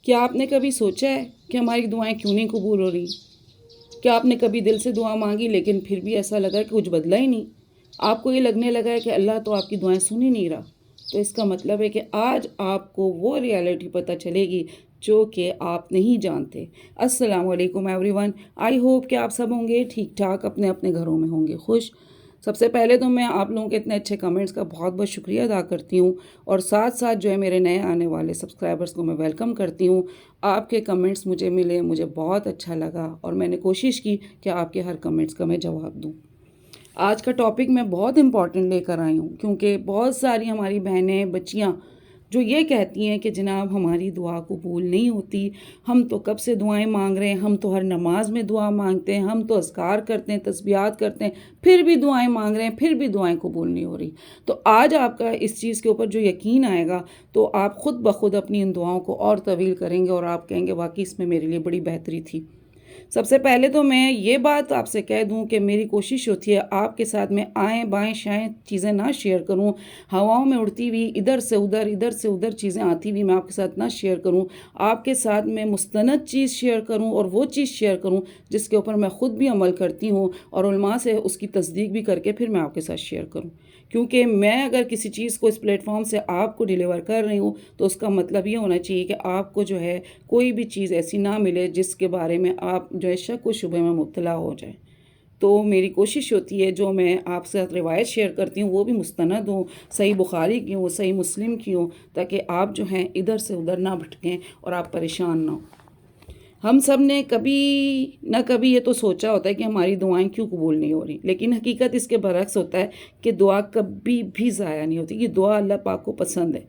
کیا آپ نے کبھی سوچا ہے کہ ہماری دعائیں کیوں نہیں قبول ہو رہی؟ کیا آپ نے کبھی دل سے دعا مانگی لیکن پھر بھی ایسا لگا کہ کچھ بدلا ہی نہیں؟ آپ کو یہ لگنے لگا ہے کہ اللہ تو آپ کی دعائیں سن ہی نہیں رہا؟ تو اس کا مطلب ہے کہ آج آپ کو وہ ریالٹی پتہ چلے گی جو کہ آپ نہیں جانتے۔ السلام علیکم ایوری ون، آئی ہوپ کہ آپ سب ہوں گے ٹھیک ٹھاک، اپنے اپنے گھروں میں ہوں گے خوش۔ سب سے پہلے تو میں آپ لوگوں کے اتنے اچھے کمنٹس کا بہت بہت شکریہ ادا کرتی ہوں، اور ساتھ ساتھ جو ہے میرے نئے آنے والے سبسکرائبرز کو میں ویلکم کرتی ہوں۔ آپ کے کمنٹس مجھے ملے، مجھے بہت اچھا لگا، اور میں نے کوشش کی کہ آپ کے ہر کمنٹس کا میں جواب دوں۔ آج کا ٹاپک میں بہت امپورٹنٹ لے کر آئی ہوں، کیونکہ بہت ساری ہماری بہنیں بچیاں جو یہ کہتی ہیں کہ جناب ہماری دعا قبول نہیں ہوتی، ہم تو کب سے دعائیں مانگ رہے ہیں، ہم تو ہر نماز میں دعا مانگتے ہیں، ہم تو اذکار کرتے ہیں، تسبیحات کرتے ہیں، پھر بھی دعائیں مانگ رہے ہیں، پھر بھی دعائیں قبول نہیں ہو رہی۔ تو آج آپ کا اس چیز کے اوپر جو یقین آئے گا تو آپ خود بخود اپنی ان دعاؤں کو اور طویل کریں گے، اور آپ کہیں گے واقعی اس میں میرے لیے بڑی بہتری تھی۔ سب سے پہلے تو میں یہ بات آپ سے کہہ دوں کہ میری کوشش ہوتی ہے آپ کے ساتھ میں آئیں بائیں شائیں چیزیں نہ شیئر کروں، ہواؤں میں اڑتی ہوئی ادھر سے ادھر چیزیں آتی ہوئی میں آپ کے ساتھ نہ شیئر کروں۔ آپ کے ساتھ میں مستند چیز شیئر کروں، اور وہ چیز شیئر کروں جس کے اوپر میں خود بھی عمل کرتی ہوں، اور علماء سے اس کی تصدیق بھی کر کے پھر میں آپ کے ساتھ شیئر کروں۔ کیونکہ میں اگر کسی چیز کو اس پلیٹ فارم سے آپ کو ڈیلیور کر رہی ہوں تو اس کا مطلب یہ ہونا چاہیے کہ آپ کو جو ہے کوئی بھی چیز ایسی نہ ملے جس کے بارے میں آپ جو ہے شک و شبہ میں مبتلا ہو جائیں۔ تو میری کوشش ہوتی ہے جو میں آپ سے روایت شیئر کرتی ہوں وہ بھی مستند ہوں، صحیح بخاری کی ہوں، صحیح مسلم کی ہوں، تاکہ آپ جو ہیں ادھر سے ادھر نہ بھٹکیں اور آپ پریشان نہ ہوں۔ ہم سب نے کبھی نہ کبھی یہ تو سوچا ہوتا ہے کہ ہماری دعائیں کیوں قبول نہیں ہو رہی، لیکن حقیقت اس کے برعکس ہوتا ہے کہ دعا کبھی بھی ضائع نہیں ہوتی۔ یہ دعا اللہ پاک کو پسند ہے۔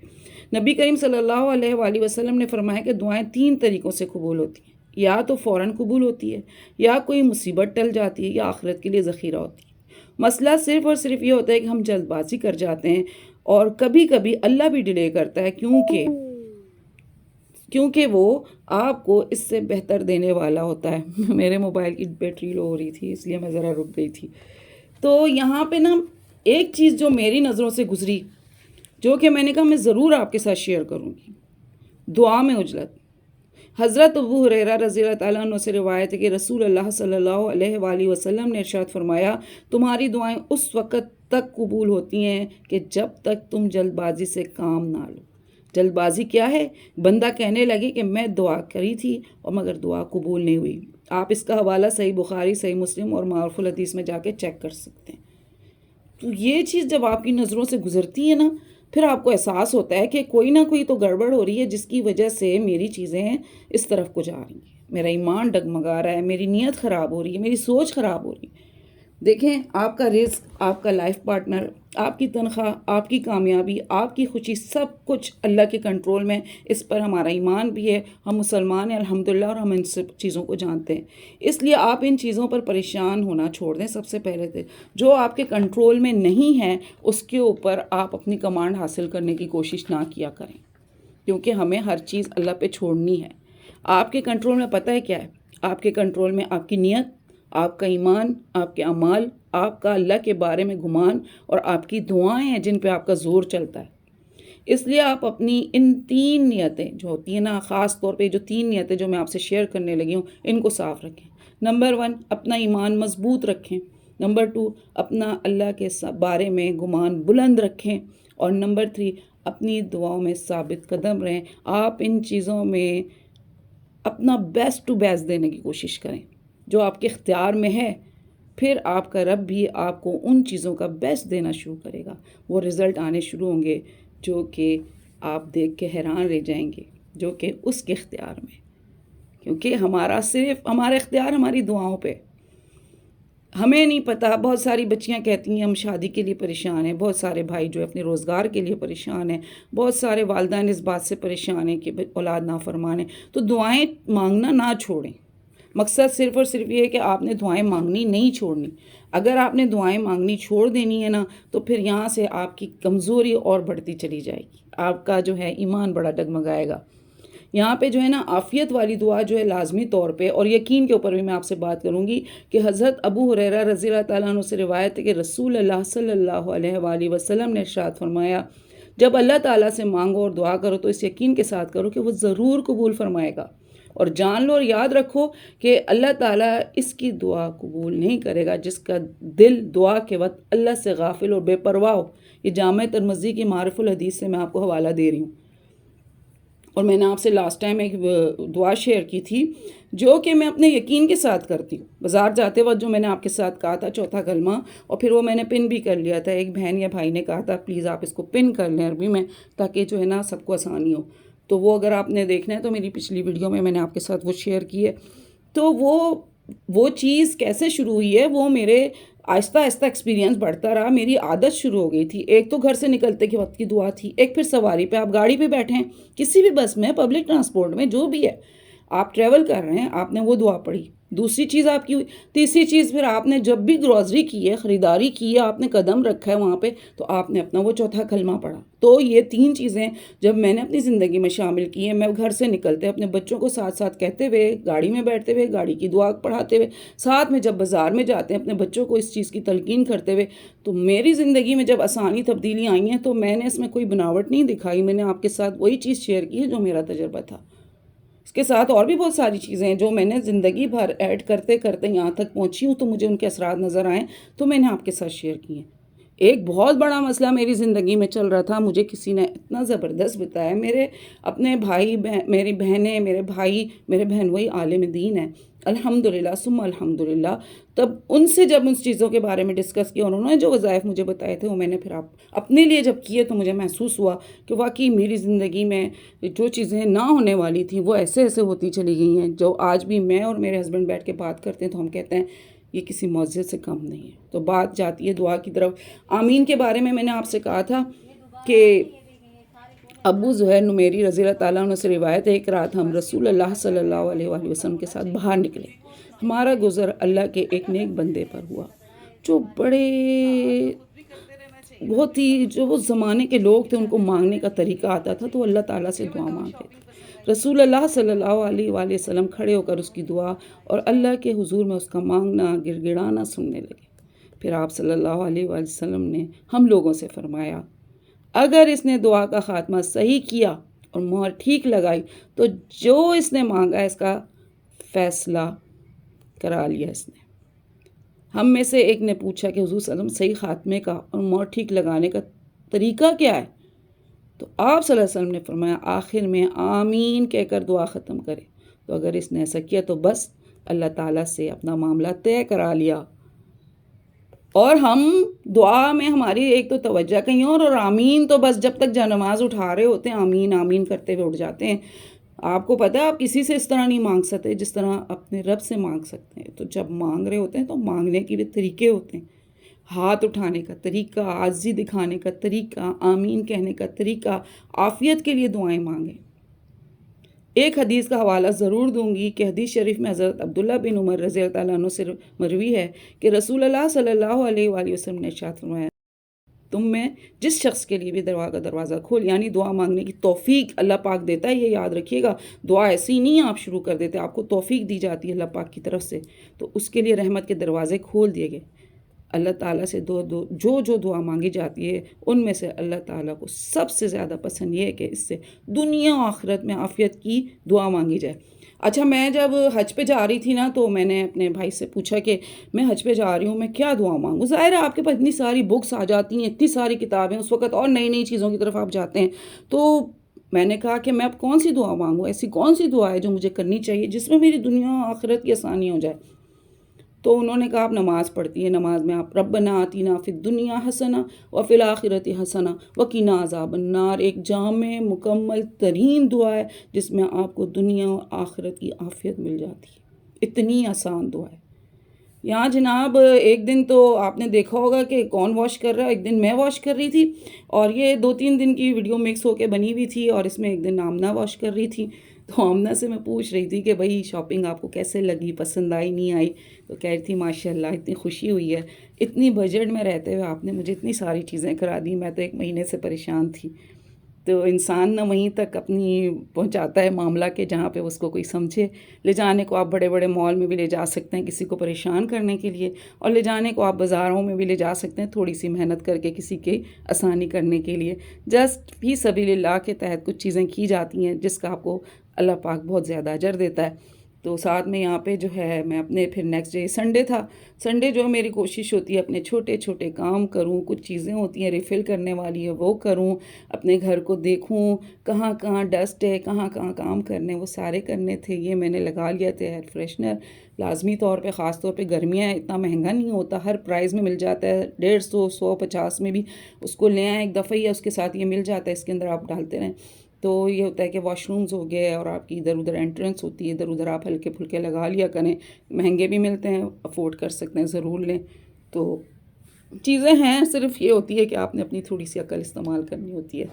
نبی کریم صلی اللہ علیہ وآلہ وسلم نے فرمایا کہ دعائیں 3 طریقوں سے قبول ہوتی ہیں، یا تو فوراً قبول ہوتی ہے، یا کوئی مصیبت ٹل جاتی ہے، یا آخرت کے لیے ذخیرہ ہوتی ہے۔ مسئلہ صرف اور صرف یہ ہوتا ہے کہ ہم جلد بازی کر جاتے ہیں، اور کبھی کبھی اللہ بھی ڈیلے کرتا ہے کیونکہ وہ آپ کو اس سے بہتر دینے والا ہوتا ہے۔ میرے موبائل کی بیٹری لو ہو رہی تھی اس لیے میں ذرا رک گئی تھی۔ تو یہاں پہ نا ایک چیز جو میری نظروں سے گزری، جو کہ میں نے کہا میں ضرور آپ کے ساتھ شیئر کروں گی، دعا میں عجلت۔ حضرت ابو ہریرہ رضی اللہ تعالیٰ عنہ سے روایت ہے کہ رسول اللہ صلی اللہ علیہ وآلہ وسلم نے ارشاد فرمایا، تمہاری دعائیں اس وقت تک قبول ہوتی ہیں کہ جب تک تم جلد بازی سے کام نہ لو۔ جلد بازی کیا ہے؟ بندہ کہنے لگے کہ میں دعا کری تھی اور مگر دعا قبول نہیں ہوئی۔ آپ اس کا حوالہ صحیح بخاری، صحیح مسلم اور معروف الحدیث میں جا کے چیک کر سکتے ہیں۔ تو یہ چیز جب آپ کی نظروں سے گزرتی ہے نا، پھر آپ کو احساس ہوتا ہے کہ کوئی نہ کوئی تو گڑبڑ ہو رہی ہے جس کی وجہ سے میری چیزیں اس طرف کو جا رہی ہیں، میرا ایمان ڈگمگا رہا ہے، میری نیت خراب ہو رہی ہے، میری سوچ خراب ہو رہی ہے۔ دیکھیں، آپ کا رزق، آپ کا لائف پارٹنر، آپ کی تنخواہ، آپ کی کامیابی، آپ کی خوشی، سب کچھ اللہ کے کنٹرول میں۔ اس پر ہمارا ایمان بھی ہے، ہم مسلمان ہیں الحمدللہ، اور ہم ان سب چیزوں کو جانتے ہیں۔ اس لیے آپ ان چیزوں پر پریشان ہونا چھوڑ دیں۔ سب سے پہلے جو آپ کے کنٹرول میں نہیں ہے اس کے اوپر آپ اپنی کمانڈ حاصل کرنے کی کوشش نہ کیا کریں، کیونکہ ہمیں ہر چیز اللہ پہ چھوڑنی ہے۔ آپ کے کنٹرول میں پتہ ہے کیا ہے؟ آپ کے کنٹرول میں آپ کی نیت، آپ کا ایمان، آپ کے اعمال، آپ کا اللہ کے بارے میں گمان، اور آپ کی دعائیں ہیں جن پہ آپ کا زور چلتا ہے۔ اس لیے آپ اپنی ان 3 نیتیں جو ہوتی ہیں نا، خاص طور پہ جو 3 نیتیں جو میں آپ سے شیئر کرنے لگی ہوں، ان کو صاف رکھیں۔ نمبر 1، اپنا ایمان مضبوط رکھیں۔ نمبر 2، اپنا اللہ کے بارے میں گمان بلند رکھیں۔ اور نمبر 3، اپنی دعاؤں میں ثابت قدم رہیں۔ آپ ان چیزوں میں اپنا بیسٹ ٹو بیسٹ دینے کی کوشش کریں جو آپ کے اختیار میں ہے، پھر آپ کا رب بھی آپ کو ان چیزوں کا بیسٹ دینا شروع کرے گا۔ وہ رزلٹ آنے شروع ہوں گے جو کہ آپ دیکھ کے حیران رہ جائیں گے، جو کہ اس کے اختیار میں، کیونکہ ہمارا اختیار ہماری دعاؤں پہ۔ ہمیں نہیں پتہ، بہت ساری بچیاں کہتی ہیں ہم شادی کے لیے پریشان ہیں، بہت سارے بھائی جو اپنے روزگار کے لیے پریشان ہیں، بہت سارے والدین اس بات سے پریشان ہیں کہ اولاد نافرمان ہیں۔ تو دعائیں مانگنا نہ چھوڑیں۔ مقصد صرف اور صرف یہ ہے کہ آپ نے دعائیں مانگنی نہیں چھوڑنی۔ اگر آپ نے دعائیں مانگنی چھوڑ دینی ہے نا، تو پھر یہاں سے آپ کی کمزوری اور بڑھتی چلی جائے گی، آپ کا جو ہے ایمان بڑا ڈگمگائے گا۔ یہاں پہ جو ہے نا عافیت والی دعا جو ہے لازمی طور پہ، اور یقین کے اوپر بھی میں آپ سے بات کروں گی کہ حضرت ابو ہریرہ رضی اللہ تعالیٰ عنہ سے روایت ہے کہ رسول اللہ صلی اللہ علیہ وآلہ وسلم نے ارشاد فرمایا، جب اللہ تعالیٰ سے مانگو اور دعا کرو تو اس یقین کے ساتھ کرو کہ وہ ضرور قبول فرمائے گا، اور جان لو اور یاد رکھو کہ اللہ تعالیٰ اس کی دعا قبول نہیں کرے گا جس کا دل دعا کے وقت اللہ سے غافل اور بے پرواہ ہو۔ یہ جامع ترمذی کی معارف الحدیث سے میں آپ کو حوالہ دے رہی ہوں، اور میں نے آپ سے لاسٹ ٹائم ایک دعا شیئر کی تھی جو کہ میں اپنے یقین کے ساتھ کرتی ہوں۔ بازار جاتے وقت جو میں نے آپ کے ساتھ کہا تھا چوتھا کلمہ، اور پھر وہ میں نے پن بھی کر لیا تھا، ایک بہن یا بھائی نے کہا تھا پلیز آپ اس کو پن کر لیں عربی میں تاکہ جو ہے نا سب کو آسانی ہو، تو وہ اگر آپ نے دیکھنا ہے تو میری پچھلی ویڈیو میں نے آپ کے ساتھ وہ شیئر کی ہے۔ تو وہ چیز کیسے شروع ہوئی ہے، وہ میرے آہستہ آہستہ ایکسپیرینس بڑھتا رہا، میری عادت شروع ہو گئی تھی۔ ایک تو گھر سے نکلتے کے وقت کی دعا تھی، ایک پھر سواری پہ آپ گاڑی پہ بیٹھے ہیں، کسی بھی بس میں، پبلک ٹرانسپورٹ میں، جو بھی ہے آپ ٹریول کر رہے ہیں، آپ نے وہ دعا پڑھی۔ دوسری چیز آپ کی ہوئی، تیسری چیز پھر آپ نے جب بھی گروسری کی ہے، خریداری کی ہے، آپ نے قدم رکھا ہے وہاں پہ، تو آپ نے اپنا وہ چوتھا کلمہ پڑھا۔ تو یہ تین چیزیں جب میں نے اپنی زندگی میں شامل کی ہیں، میں گھر سے نکلتے اپنے بچوں کو ساتھ ساتھ کہتے ہوئے، گاڑی میں بیٹھتے ہوئے گاڑی کی دعا پڑھاتے ہوئے، ساتھ میں جب بازار میں جاتے ہیں اپنے بچوں کو اس چیز کی تلقین کرتے ہوئے، تو میری زندگی میں جب آسانی تبدیلی آئی ہیں تو میں نے اس میں کوئی بناوٹ نہیں دکھائی، میں نے آپ کے ساتھ وہی چیز شیئر کی ہے جو میرا تجربہ تھا۔ اس کے ساتھ اور بھی بہت ساری چیزیں ہیں جو میں نے زندگی بھر ایڈ کرتے کرتے یہاں تک پہنچی ہوں، تو مجھے ان کے اثرات نظر آئیں تو میں نے آپ کے ساتھ شیئر کی ہیں۔ ایک بہت بڑا مسئلہ میری زندگی میں چل رہا تھا، مجھے کسی نے اتنا زبردست بتایا، میرے اپنے بھائی میری بہنیں، میرے بھائی، میرے بہن وہی عالم دین ہیں الحمدللہ ثم الحمدللہ۔ تب ان سے جب ان چیزوں کے بارے میں ڈسکس کیا، انہوں نے جو وظائف مجھے بتائے تھے وہ میں نے پھر اپنے لیے جب کیے تو مجھے محسوس ہوا کہ واقعی میری زندگی میں جو چیزیں نہ ہونے والی تھیں وہ ایسے ایسے ہوتی چلی گئی ہیں، جو آج بھی میں اور میرے ہسبینڈ بیٹھ کے بات کرتے ہیں تو ہم کہتے ہیں یہ کسی معجزے سے کم نہیں ہے۔ تو بات جاتی ہے دعا کی طرف۔ آمین کے بارے میں نے آپ سے کہا تھا کہ ابو زہیر نمیری رضی اللہ تعالیٰ عنہ سے روایت ہے، ایک رات ہم رسول اللہ صلی اللہ علیہ وآلہ وسلم کے ساتھ باہر نکلے، ہمارا گزر اللہ کے ایک نیک بندے پر ہوا جو بہت ہی جو وہ زمانے کے لوگ تھے ان کو مانگنے کا طریقہ آتا تھا، تو اللہ تعالیٰ سے دعا مانگتے تھے۔ رسول اللہ صلی اللہ علیہ وآلہ وسلم کھڑے ہو کر اس کی دعا اور اللہ کے حضور میں اس کا مانگنا گڑ گڑانا سننے لگے۔ پھر آپ صلی اللہ علیہ وآلہ وسلم نے ہم لوگوں سے فرمایا اگر اس نے دعا کا خاتمہ صحیح کیا اور مہر ٹھیک لگائی تو جو اس نے مانگا اس کا فیصلہ کرا لیا اس نے۔ ہم میں سے ایک نے پوچھا کہ حضور صلی اللہ علیہ وسلم صحیح خاتمے کا اور مہر ٹھیک لگانے کا طریقہ کیا ہے؟ تو آپ صلی اللہ علیہ وسلم نے فرمایا آخر میں آمین کہہ کر دعا ختم کرے۔ تو اگر اس نے ایسا کیا تو بس اللہ تعالیٰ سے اپنا معاملہ طے کرا لیا۔ اور ہم دعا میں ہماری ایک تو توجہ کہیں اور آمین تو بس جب تک نماز اٹھا رہے ہوتے ہیں آمین آمین کرتے ہوئے اٹھ جاتے ہیں۔ آپ کو پتہ ہے آپ کسی سے اس طرح نہیں مانگ سکتے جس طرح اپنے رب سے مانگ سکتے ہیں۔ تو جب مانگ رہے ہوتے ہیں تو مانگنے کے بھی طریقے ہوتے ہیں، ہاتھ اٹھانے کا طریقہ، عاجزی دکھانے کا طریقہ، آمین کہنے کا طریقہ، عافیت کے لیے دعائیں مانگیں۔ ایک حدیث کا حوالہ ضرور دوں گی کہ حدیث شریف میں حضرت عبداللہ بن عمر رضی اللہ تعالیٰ عنہ سے مروی ہے کہ رسول اللہ صلی اللہ علیہ وآلہ وسلم نے ارشاد فرمایا تم میں جس شخص کے لیے بھی دروازہ کھول، یعنی دعا مانگنے کی توفیق اللہ پاک دیتا ہے، یہ یاد رکھیے گا۔ دعا ایسی نہیں آپ شروع کر دیتے، آپ کو توفیق دی جاتی ہے اللہ پاک کی طرف سے، تو اس کے لیے رحمت کے دروازے کھول دیے گئے۔ اللہ تعالیٰ سے جو دعا مانگی جاتی ہے ان میں سے اللہ تعالیٰ کو سب سے زیادہ پسند یہ ہے کہ اس سے دنیا و آخرت میں عافیت کی دعا مانگی جائے۔ اچھا، میں جب حج پہ جا رہی تھی نا تو میں نے اپنے بھائی سے پوچھا کہ میں حج پہ جا رہی ہوں، میں کیا دعا مانگوں؟ ظاہر ہے آپ کے پاس اتنی ساری بکس آ جاتی ہیں، اتنی ساری کتابیں اس وقت، اور نئی نئی چیزوں کی طرف آپ جاتے ہیں، تو میں نے کہا کہ میں اب کون سی دعا مانگوں؟ ایسی کون سی دعا ہے جو مجھے کرنی چاہیے جس میں میری دنیا و آخرت کی آسانی ہو جائے؟ تو انہوں نے کہا آپ نماز پڑھتی ہیں، نماز میں آپ ربنا آتینا فی الدنیا حسنہ وفی الآخرۃ حسنہ وقنا عذاب النار، ایک جامع مکمل ترین دعا ہے جس میں آپ کو دنیا و آخرت کی عافیت مل جاتی ہے۔ اتنی آسان دعا ہے۔ یہاں جناب ایک دن تو آپ نے دیکھا ہوگا کہ کون واش کر رہا ہے، ایک دن میں واش کر رہی تھی اور یہ 2-3 دن کی ویڈیو مکس ہو کے بنی ہوئی تھی، اور اس میں ایک دن آمنہ واش کر رہی تھی۔ تو آمنہ سے میں پوچھ رہی تھی کہ بھائی شاپنگ آپ کو کیسے لگی، پسند آئی نہیں آئی؟ تو کہہ رہی تھی ماشاءاللہ اتنی خوشی ہوئی ہے، اتنی بجٹ میں رہتے ہوئے آپ نے مجھے اتنی ساری چیزیں کرا دی، میں تو 1 مہینے سے پریشان تھی۔ تو انسان نہ وہیں تک اپنی پہنچاتا ہے معاملہ کہ جہاں پہ اس کو کوئی سمجھے. لے جانے کو آپ بڑے بڑے مال میں بھی لے جا سکتے ہیں کسی کو پریشان کرنے کے لیے، اور لے جانے کو آپ بازاروں میں بھی لے جا سکتے ہیں تھوڑی سی محنت کر کے کسی کی آسانی کرنے کے لیے. جسٹ فی سبیل اللہ کے تحت کچھ چیزیں کی جاتی ہیں جس کا آپ کو اللہ پاک بہت زیادہ اجر دیتا ہے. تو ساتھ میں یہاں پہ جو ہے میں اپنے پھر نیکسٹ ڈے سنڈے تھا، سنڈے جو میری کوشش ہوتی ہے اپنے چھوٹے چھوٹے کام کروں، کچھ چیزیں ہوتی ہیں ریفل کرنے والی ہے وہ کروں، اپنے گھر کو دیکھوں کہاں کہاں ڈسٹ ہے، کہاں کہاں کام کرنے وہ سارے کرنے تھے. یہ میں نے لگا لیا تھا ایئر فریشنر لازمی طور پہ، خاص طور پہ گرمیاں ہیں، اتنا مہنگا نہیں ہوتا، ہر پرائز میں مل جاتا ہے، 150 150 میں بھی اس کو لے آئیں ایک دفعہ ہی، اس کے ساتھ یہ مل جاتا ہے، اس کے اندر آپ ڈالتے رہیں. تو یہ ہوتا ہے کہ واش رومز ہو گئے اور آپ کی ادھر ادھر انٹرنس ہوتی ہے، ادھر ادھر آپ ہلکے پھلکے لگا لیا کریں، مہنگے بھی ملتے ہیں، افورڈ کر سکتے ہیں، ضرور لیں. تو چیزیں ہیں، صرف یہ ہوتی ہے کہ آپ نے اپنی تھوڑی سی عقل استعمال کرنی ہوتی ہے.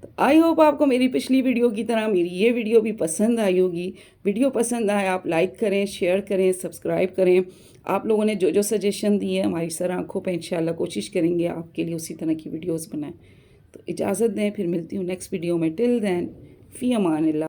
تو آئی ہوپ آپ کو میری پچھلی ویڈیو کی طرح میری یہ ویڈیو بھی پسند آئی ہوگی. ویڈیو پسند آئے آپ لائک کریں، شیئر کریں، سبسکرائب کریں. آپ لوگوں نے جو جو سجیشن دی ہے ہماری سر آنکھوں پہ انشاءاللہ کوشش کریں گے آپ کے لیے اسی طرح کی ویڈیوز بنائیں. تو اجازت دیں، پھر ملتی ہوں نیکسٹ ویڈیو میں. ٹل دین فی امان اللہ.